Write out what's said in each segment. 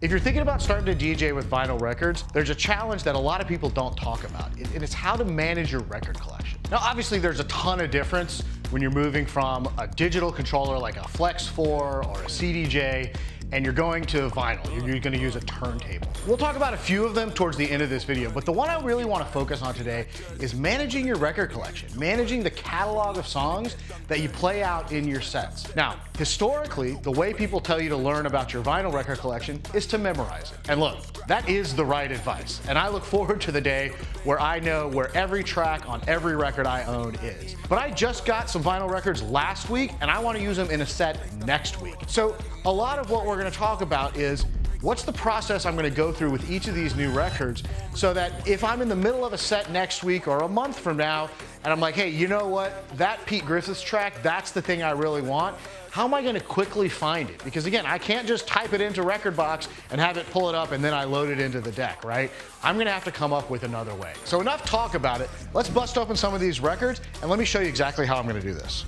If you're thinking about starting to DJ with vinyl records, there's a challenge that a lot of people don't talk about, and it's how to manage your record collection. Now, obviously, there's a ton of difference when you're moving from a digital controller like a Flex 4 or a CDJ, and you're going to vinyl. You're going to use a turntable. We'll talk about a few of them towards the end of this video, but the one I really want to focus on today is managing your record collection, managing the catalog of songs that you play out in your sets. Now, historically, the way people tell you to learn about your vinyl record collection is to memorize it. And look, that is the right advice. And I look forward to the day where I know where every track on every record I own is. But I just got some vinyl records last week, and I want to use them in a set next week. So a lot of what we're going to talk about is what's the process I'm going to go through with each of these new records, so that if I'm in the middle of a set next week or a month from now, and I'm like, hey, you know what? That Pete Griffiths track, that's the thing I really want. How am I going to quickly find it? Because again, I can't just type it into Rekordbox and have it pull it up and then I load it into the deck, right? I'm going to have to come up with another way. So enough talk about it. Let's bust open some of these records and let me show you exactly how I'm going to do this.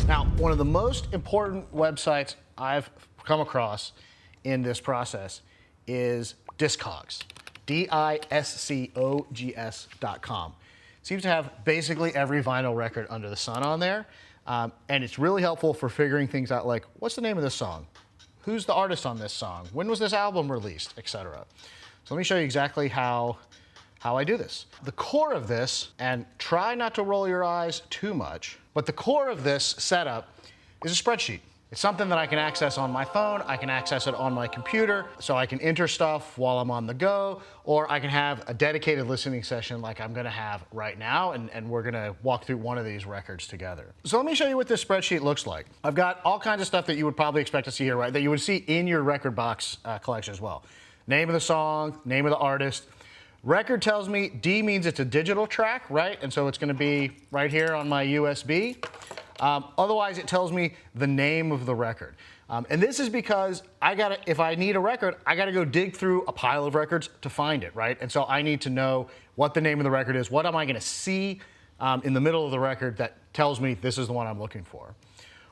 Now, one of the most important websites I've come across in this process is Discogs, DISCOGS.com. Seems to have basically every vinyl record under the sun on there. And it's really helpful for figuring things out like, what's the name of this song? Who's the artist on this song? When was this album released, etc. So let me show you exactly how I do this. The core of this, and try not to roll your eyes too much, but the core of this setup is a spreadsheet. It's something that I can access on my phone, I can access it on my computer, so I can enter stuff while I'm on the go, or I can have a dedicated listening session like I'm gonna have right now, and we're gonna walk through one of these records together. So let me show you what this spreadsheet looks like. I've got all kinds of stuff that you would probably expect to see here, right? That you would see in your Rekordbox collection as well. Name of the song, name of the artist. Record tells me D means it's a digital track, right? And so it's gonna be right here on my USB. Otherwise, it tells me the name of the record. And this is because if I need a record, I gotta go dig through a pile of records to find it, right? And so I need to know what the name of the record is. What am I gonna see in the middle of the record that tells me this is the one I'm looking for?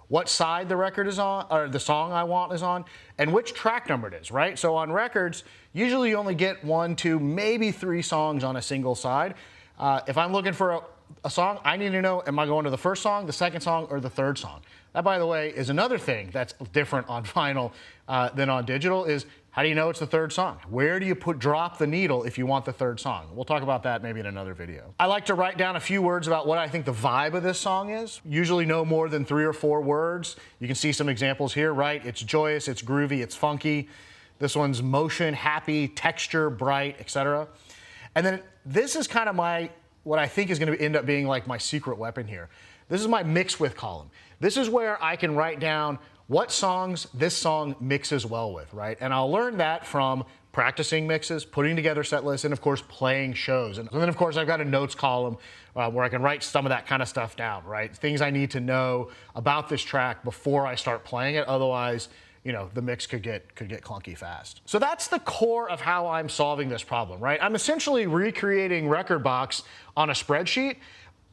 What side the record is on, or the song I want is on, and which track number it is, right? So on records, usually you only get 1, 2, maybe 3 songs on a single side. If I'm looking for a song, I need to know, am I going to the first song, the second song, or the third song? That, by the way, is another thing that's different on vinyl than on digital, is how do you know it's the third song? Where do you drop the needle if you want the third song? We'll talk about that maybe in another video. I like to write down a few words about what I think the vibe of this song is. Usually no more than 3 or 4 words. You can see some examples here, right? It's joyous, it's groovy, it's funky. This one's motion, happy, texture, bright, etc. And then this is kind of what I think is going to end up being like my secret weapon here. This is my mix with column. This is where I can write down what songs this song mixes well with, right? And I'll learn that from practicing mixes, putting together set lists, and of course playing shows. And then of course I've got a notes column where I can write some of that kind of stuff down, right? Things I need to know about this track before I start playing it. Otherwise, you know, the mix could get clunky fast. So that's the core of how I'm solving this problem, right? I'm essentially recreating Rekordbox on a spreadsheet.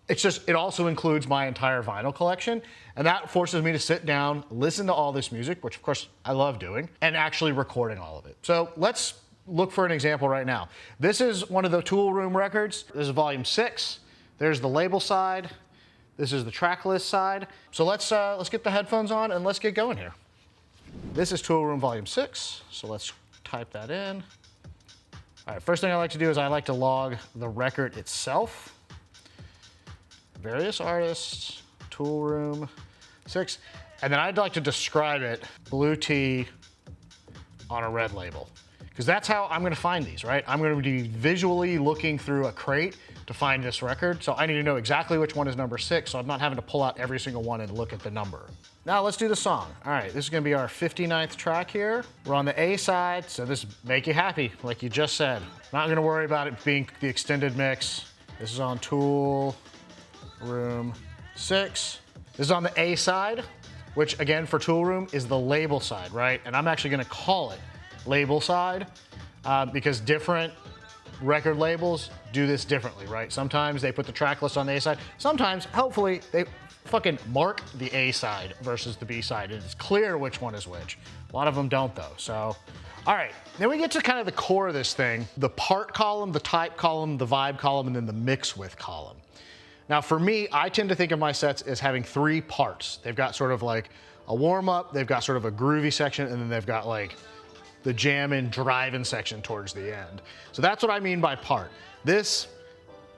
It's just, it also includes my entire vinyl collection, and that forces me to sit down, listen to all this music, which of course I love doing, and actually recording all of it. So let's look for an example right now. This is one of the Tool Room records. This is volume 6. There's the label side. This is the track list side. So let's get the headphones on and let's get going here. This is Tool Room Volume 6, so let's type that in. All right, first thing I like to do is I like to log the record itself. Various artists, Tool Room 6, and then I'd like to describe it, blue T on a red label. Because that's how I'm gonna find these, right? I'm gonna be visually looking through a crate to find this record, so I need to know exactly which one is number 6, so I'm not having to pull out every single one and look at the number. Now let's do the song. All right, this is gonna be our 59th track here. We're on the A side, so this make you happy, like you just said. Not gonna worry about it being the extended mix. This is on Tool Room 6. This is on the A side, which again for Tool Room is the label side, right? And I'm actually gonna call it label side because different record labels do this differently, right? Sometimes they put the track list on the A side. Sometimes, hopefully, they fucking mark the A side versus the B side. And it's clear which one is which. A lot of them don't though. So, All right, then we get to kind of the core of this thing, the part column, the type column, the vibe column, and then the mix with column. Now for me, I tend to think of my sets as having 3 parts. They've got sort of like a warm up, they've got sort of a groovy section, and then they've got like the jammin', driving section towards the end. So that's what I mean by part. This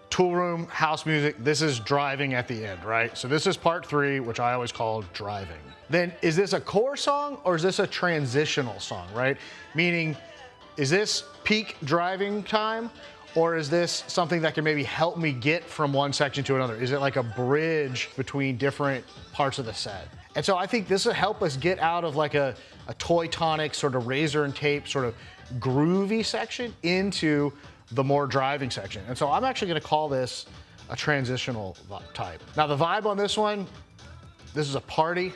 tool room, house music, this is driving at the end, right? So this is part 3, which I always call driving. Then is this a core song or is this a transitional song, right? Meaning, is this peak driving time or is this something that can maybe help me get from one section to another? Is it like a bridge between different parts of the set? And so I think this will help us get out of like a toy tonic sort of razor and tape sort of groovy section into the more driving section. And so I'm actually gonna call this a transitional type. Now the vibe on this one, this is a party,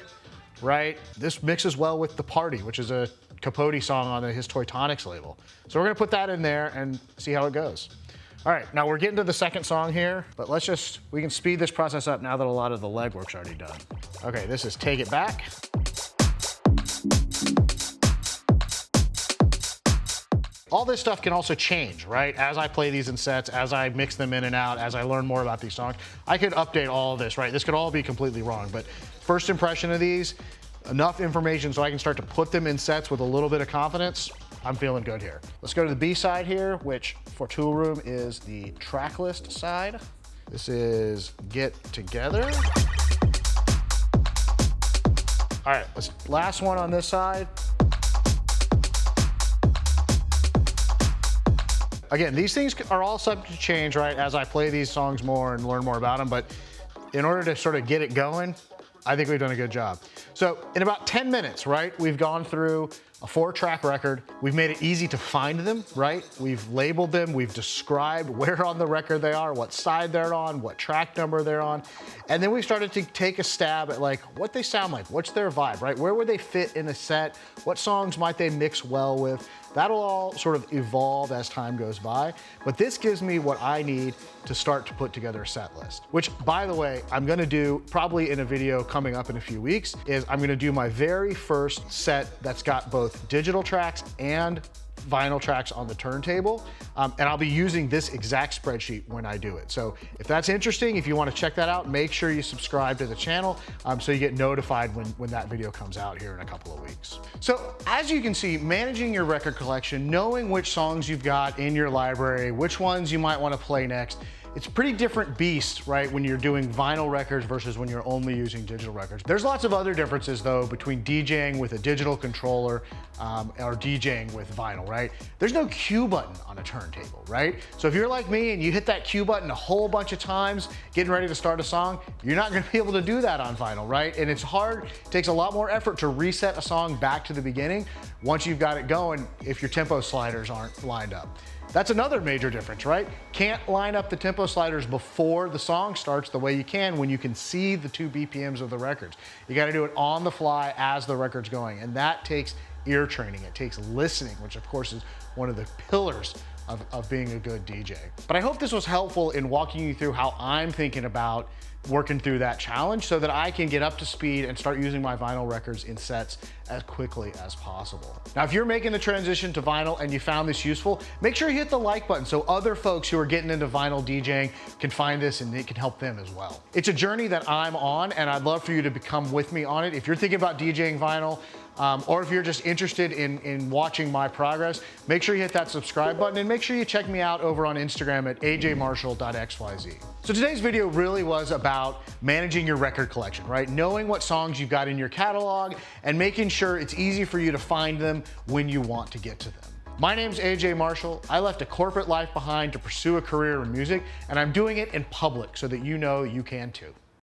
right? This mixes well with The Party, which is a Capote song on his Toy Tonics label. So we're gonna put that in there and see how it goes. All right, now we're getting to the second song here, but we can speed this process up now that a lot of the legwork's already done. Okay, this is Take It Back. All this stuff can also change, right? As I play these in sets, as I mix them in and out, as I learn more about these songs, I could update all of this, right? This could all be completely wrong, but first impression of these, enough information so I can start to put them in sets with a little bit of confidence. I'm feeling good here. Let's go to the B side here, which for Tool Room is the track list side. This is Get Together. All right, last one on this side. Again, these things are all subject to change, right, as I play these songs more and learn more about them, but in order to sort of get it going, I think we've done a good job. So in about 10 minutes, right, we've gone through a 4-track record. We've made it easy to find them, right? We've labeled them, we've described where on the record they are, what side they're on, what track number they're on. And then we started to take a stab at like what they sound like, what's their vibe, right? Where would they fit in a set? What songs might they mix well with? That'll all sort of evolve as time goes by, but this gives me what I need to start to put together a set list, which by the way, I'm gonna do probably in a video coming up in a few weeks, is I'm gonna do my very first set that's got both digital tracks and vinyl tracks on the turntable, and I'll be using this exact spreadsheet when I do it. So if that's interesting, if you want to check that out, make sure you subscribe to the channel so you get notified when that video comes out here in a couple of weeks. So as you can see, managing your record collection, knowing which songs you've got in your library, which ones you might want to play next, it's a pretty different beast, right, when you're doing vinyl records versus when you're only using digital records. There's lots of other differences though between DJing with a digital controller or DJing with vinyl, right? There's no Q button on a turntable, right? So if you're like me and you hit that Q button a whole bunch of times getting ready to start a song, you're not gonna be able to do that on vinyl, right? And it's hard, it takes a lot more effort to reset a song back to the beginning once you've got it going if your tempo sliders aren't lined up. That's another major difference, right? Can't line up the tempo sliders before the song starts the way you can when you can see the 2 BPMs of the records. You gotta do it on the fly as the record's going, and that takes ear training. It takes listening, which of course is one of the pillars of being a good DJ. But I hope this was helpful in walking you through how I'm thinking about working through that challenge so that I can get up to speed and start using my vinyl records in sets as quickly as possible. Now, if you're making the transition to vinyl and you found this useful, make sure you hit the like button so other folks who are getting into vinyl DJing can find this and it can help them as well. It's a journey that I'm on and I'd love for you to become with me on it. If you're thinking about DJing vinyl, or if you're just interested in watching my progress, make sure you hit that subscribe button and make sure you check me out over on Instagram at ajmarshall.xyz. So today's video really was about managing your record collection, right? Knowing what songs you've got in your catalog and making sure it's easy for you to find them when you want to get to them. My name's AJ Marshall. I left a corporate life behind to pursue a career in music, and I'm doing it in public so that you know you can too.